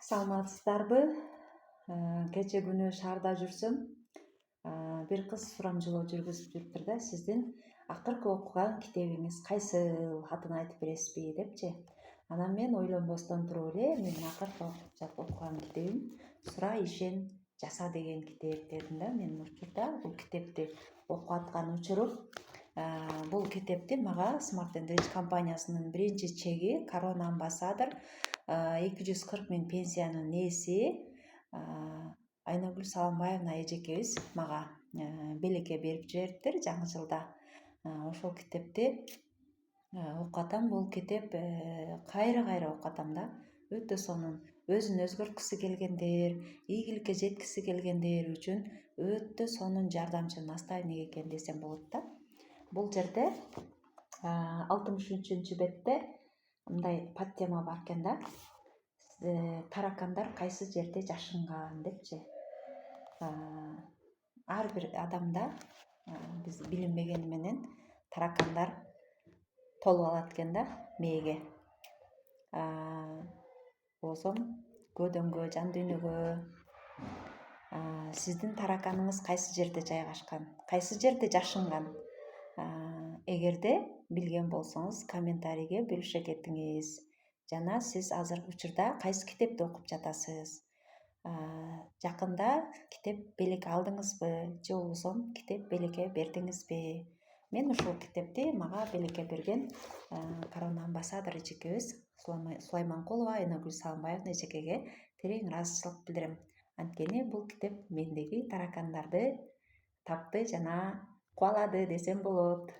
Саламатсыздарбы? Кече күнү шаарда жүрсөм, бир кыз сурамжылоо жүргүзүп жүрүптүр да, сиздин акыркы окуган китебиңиз кайсыл, атын айтып бересизби депчи. Анан мен ойлонбостон туруп эле менин акыркы окуган китебим Сура, ишен, жаса деген китеп дедим да. Мен учурда бул китепти окуп аткан учурум. Бул китепти мага Smart & Rich компаниясынын биринчи чеги Корона Амбассадор 240 000 пенсиянын ээси Айнагүл Саламбаевна эжекебиз мага белекке берип жибериптир жаңы жылда. Ошол китепти окуп атам. Бул китеп кайра окуп атам да. Өтө сонун, өзүн өзгөрткүсү келгендер, ийгиликке жеткиси келгендер үчүн өтө сонун жардамчы наставник экен десем болот да. Бул жерде 63 бетте мындай подтема бар экен да. Таракандар кайсы жерде жашынган депчи. Ар бир адамда биз билинбегени менен таракандар толуп алат экен да мээге. Болсом көөдөнгө, жан дүйнөгө сиздин тараканыңыз кайсы жерде жайгашкан, кайсы жерде жашынган? Эгерде билген болсоңуз комментарийге бөлүшө кетиңиз. Жана сиз азыркы учурда кайсы китепти окуп жатасыз? Жакында китеп белек алдыңызбы же болбосо китеп белекке бердиңизби? Мен ушул китепти мага белекке берген Корона Амбассадор эжекебиз Сулайманкулова Айнагүл Саламбаевна эжекеге терең ыраазычылык билдирем. Анткени бул китеп мендеги таракандарды тапты жана кубалады десем болот.